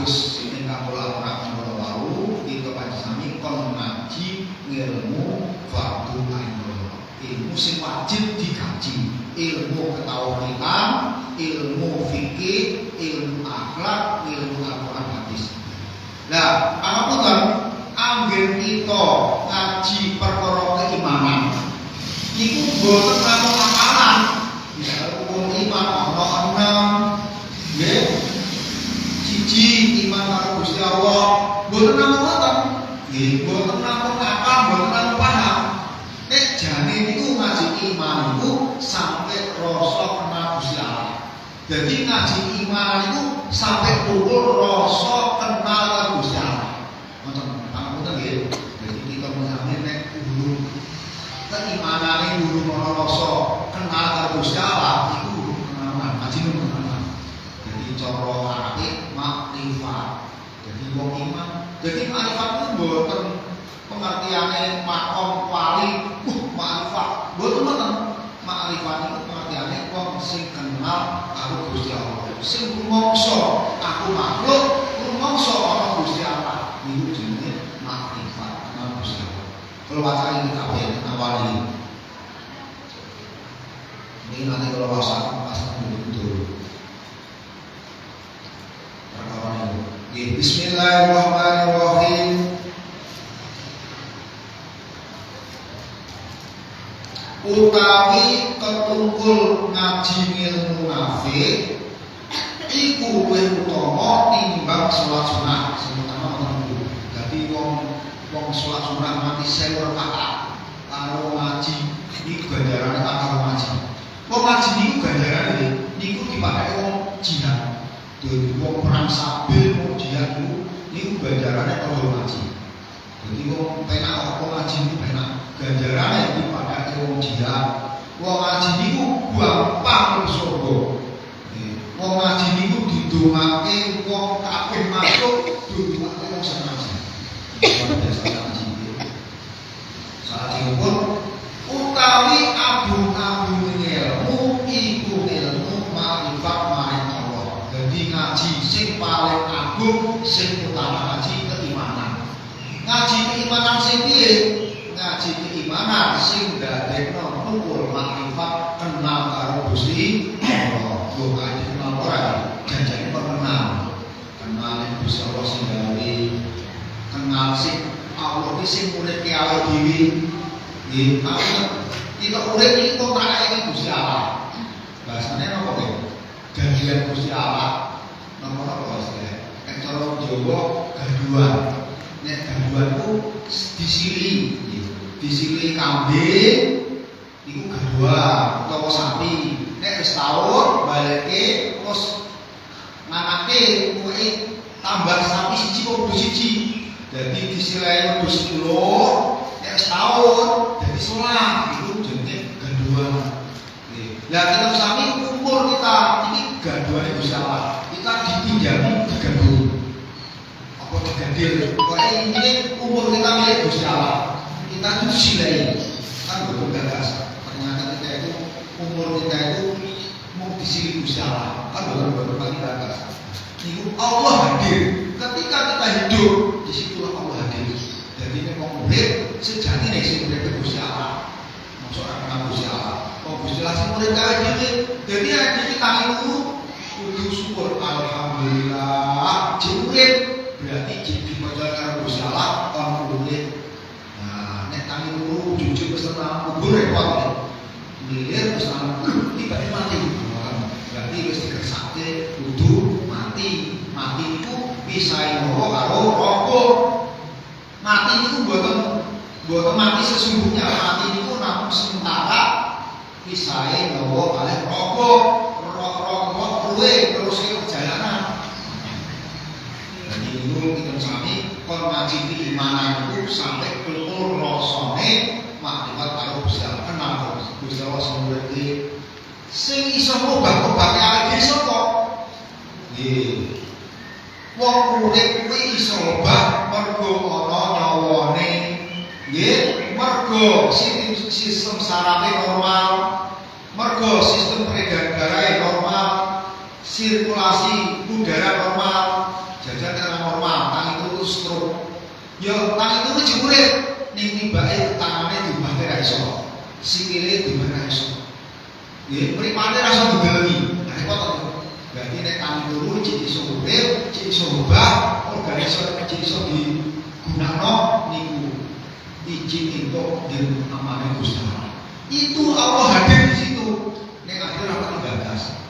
kados ini kanggo ora kanggo wau kita panjenengan kon ngaji ilmu fardu ain. Ilmu sing wajib dikaji, ilmu ketauhidan, ilmu fikih, ilmu akhlak, ilmu Al-Qur'an hadis. Nah, pangapunten anggen kita ngaji perkara keimanan iku boten namung amalan. Misal hukum iman ana 6, nggih. Siji iman karo Gusti Allah, boten namung ngoten. Nggih, boten namung apa, boten namung paham. Nek jane niku ngaji iman niku sampai rasa kenal Gusti Allah. Jadi ngaji iman niku sampai pukul rasa kenal karo Gusti Allah. Ngoten, pangapunten nggih. Jadi kita menjamin nek kudu keimanane kudu ana rasa kenal karo Gusti Allah iku kenalan ngaji niku kenalan. Jadi cara arabe makrifat. Jadi wong iman, jadi makrifat itu mboten pengertiane makom wali, makrifat. Mboten ngoten. Makrifat itu pengertiane wong sing kenal karo Gusti Allah. Sing rumangsa aku makhluk, rumangsa ana Gusti Allah. Niku jenenge makrifat, kenal Gusti Allah. Kalau wacana ini kabeh awali. Ini nanti kalau wawasan pas betul. Perkara ini. Bismillahirrahmanirrahim. Utawi ketungkul ngaji ilmu nafik iku luwih utama timbang salat sunah. Terutama ngono. Dadi wong salat sunah mati 1000 rakaat karo ngaji iki ganjarane tak karo ngaji. Wong ngaji niku ganjarane niku dipake wong jihad. Dadi wong perang sabil wong jihad niku ganjarane karo ngaji. Jadi wong penak apa ngaji niku penak ganjarane dipake wong jihad. Wong ngaji niku gampang mlebu surga. Wong ngaji niku didongake wong kabeh makhluk didongake wong sing ngaji. Salahipun utawi agung-agung ilmu iku ilmu makrifat maring Allah. Jadi ngaji sing paling agung sing utama ngaji keimanan. Ngaji keimanan sing piye? Ngaji keimanan sing dadekno nukul makrifat kenal karo Gusti Allah. Bukan kenal orang, janjane kok kenal. Kenal Gusti Allah sing gawe, kenal sing Allah iki sing urip ki awake dhewe. Nggih, kita urip iki kontrake iki Gusti Allah. Bahasane napa kok? Janjian Gusti Allah. Napa bahasane? Nek cara Jawa gaduhan. Nek gaduhan ku disili, disili kambing iku gaduhan utawa sapi. Nek wis taun baleke terus manake kuwi tambah sapi siji kok kudu siji. Jadi disilai wedhus 10, nek setahun jadi 11 itu jenenge gaduhan. Lah kita sami umur kita ini gaduhane Gusti Allah. Kita dipinjami digaduh. Apa digadil? Pokoke ini umur kita milik Gusti Allah. Kita disilai. Kan betul gagas. Ternyata kita itu umur kita itu mau disili Gusti Allah. Kan betul bagi gagas. Niku Allah hadir. Ketika kita hidup, disitulah Allah hadir. Jadi ini mau urip sejati nih sing urip Gusti Allah. Masuk orang Gusti Allah. Oh Gusti Allah sing urip kae dhewe. Jadi iki tangi kudu syukur alhamdulillah. Urip berarti jadi modal karo Gusti Allah kon urip. Nah, nek tangi jujur wis tenang kubur repot. Milir wis tenang tiba-tiba mati. Berarti wis dikersake kudu mati. Mati itu bisa bawa karo rokok. Mati itu buatan mati sesungguhnya. Mati itu namun sementara bisa bawa kali rokok. Rokok luwe terus perjalanan. Jadi itu kita sami kon ngaji keimanan itu sampai betul rasane makrifat karo Gusti Allah. Kenal Gusti Allah sing sing iso ngobak-obake awake dhewe sapa? Nggih. Wong urip kuwi iso obah mergo ana nyawane. Nggih, mergo sistem sarafe normal, mergo sistem peredaran darah normal, sirkulasi udara normal, jajan karena normal, tangan itu stroke. Yo tangan itu jebule ning tibake tangane dibake ra iso. Sikile dibake ra iso. Nggih, mripate ra iso ndeleni. Nah, repot to. Berarti nek tangan loro cek iso urip, cek iso obah, organisasi cek iso digunakno niku izin untuk diamane Gusti Allah. Itu Allah hadir di situ. Nek hadir apa dibagas.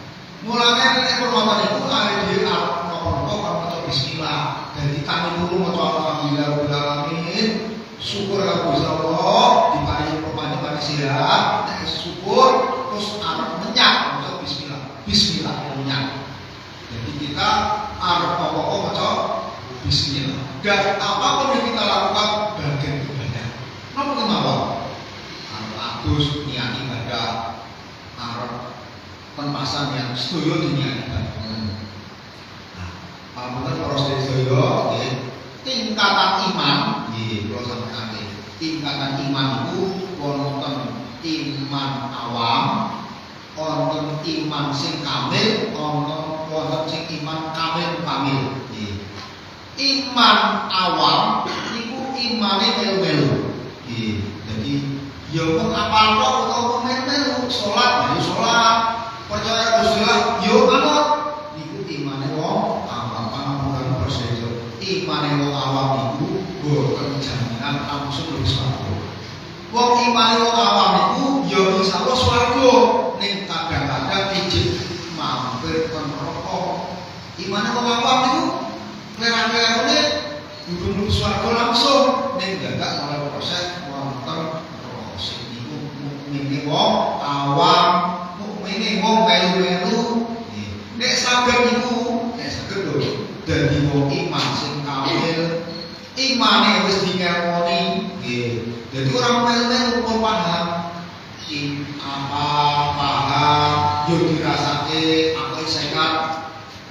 Mulane nek permohonan itu ada di nopo-nopo maca bismillah. Jadi kami dulu maca alhamdulillah rabbil alamin. Syukur kepada Gusti Allah diparingi pemandangan manusia. Nek syukur terus arep menyak maca bismillah. Bismillah menyak. Jadi kita arep apa-apa maca bismillah. Dan apapun yang kita lakukan bagian ibadah. Napa kemawon? Arep agus niat ibadah. Arep penasan yang setuju dunia ibadah. Nah, pamunten para sedaya nggih, tingkatan iman nggih kula sampaikan. Tingkatan iman itu wonten iman awam, wonten iman sing kamil, wonten sing iman kamil. Nggih. Iman awam niku imane melu-melu. Nggih. Jadi ya wong apal kok utawa melu salat, ya salat. Percaya Gusti Allah, yo manut niku imane wong awam. Pangapunten persejo. Imane wong awam niku boten jaminan langsung mlebu swarga. Wong imane wong awam niku yo insyaallah swarga, ning kadang-kadang ijin mampir ten neraka. Imane wong awam niku kleran-klerane durung mlebu swarga langsung, ning dadak malah proses wonten proses niku mukmine wong awam. Ini wong melu-melu nek saged niku nek saged lho dadi wong iman sing kamil, imane wis dikermoni nggih. Dadi ora melu-melu pun paham apa paham yo dirasake apa sehat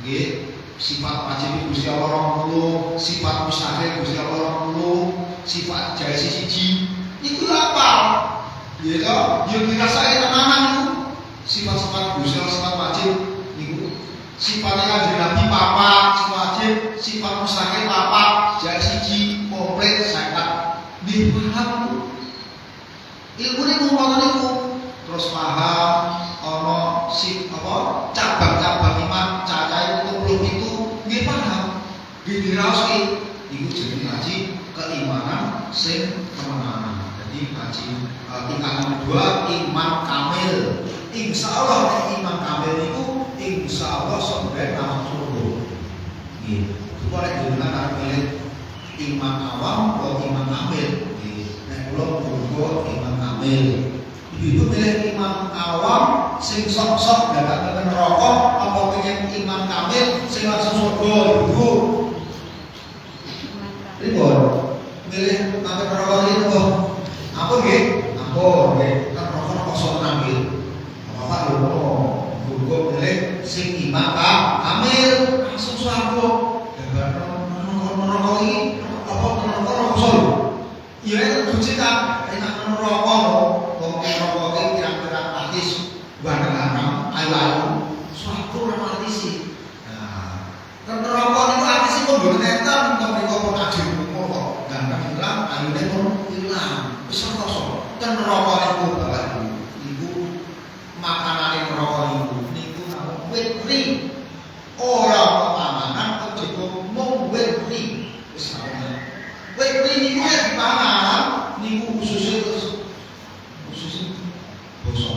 nggih. Sifat wajib Gusti Allah 20, sifat mustahil Gusti Allah 20, sifat jaya siji iku apa? Nggih to, yo dirasake tenanan niku. Sifat-sifat Gusti Allah sifat wajib niku sifatnya kanjeng Nabi papat wajib, sifat mustahil papat, jaya siji komplit sakat dipaham ilmu niku ngoten niku terus paham ana sip apa cabang-cabang iman cacahe 77 nggih paham nggih diraosi niku jenenge ngaji keimanan sing temenan. Jadi ngaji tingkatan kedua iman kamil. Insya Allah iman kamil itu insya Allah sampai langsung surga. Gitu. Boleh digunakan pilih iman awam atau iman kamil. Nek kula monggo iman kamil. Ibu pilih iman awam sing sok-sok dadak teng neraka apa pengen iman kamil sing langsung surga ibu. Ribon. Milih teng neraka niku. Apa nggih? Apa nggih? Teng neraka kosong kamil. Bapak lho, guru pilih sing iman kamil langsung swarga. Dan neraka iki apa neraka solo. Ya kucikan enak neraka lho. Wong neraka iki kira-kira artis bareng-bareng ayu-ayu swarga ora artis. Nah, neraka niku artis kok mboten enten kok mriko pun ajeng ngono. Dan hilang ayune pun hilang. Wis kosong. Ten neraka niku Bapak makanan neraka niku namung wit ring. Ora pamanan kejaba mung wit ring. Wis sampeyan. Wit ring niku nek dipangan niku khusus basa.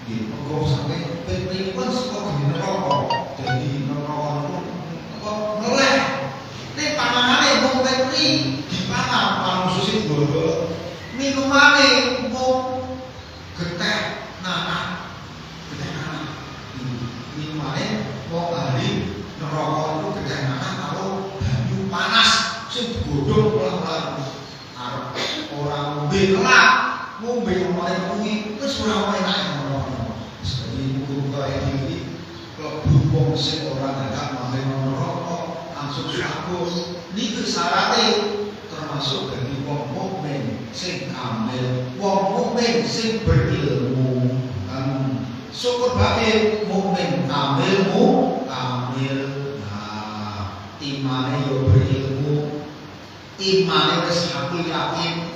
Nggih, monggo sampe wit ring pun saka neraka. Dadi neraka niku apa ngeleh. Nek panganane mung wit ring dipangan khusus basa. Minumane mung getih nanah. Minumane wong ahli neraka itu kecenangan karo banyu panas sing digodhog pelan-pelan. Arep ora ngombe kelak, ngombe omane kuwi wis ora enak ngono. Jadi muga-muga iki klebu wong sing ora dadak male neraka langsung swarga. Niku syaraté termasuk dadi wong mukmin sing kamil, wong mukmin sing berilmu. Syukur bae mukmin kamil. Nah, imane yo berilmu, imane wis hakul yakin.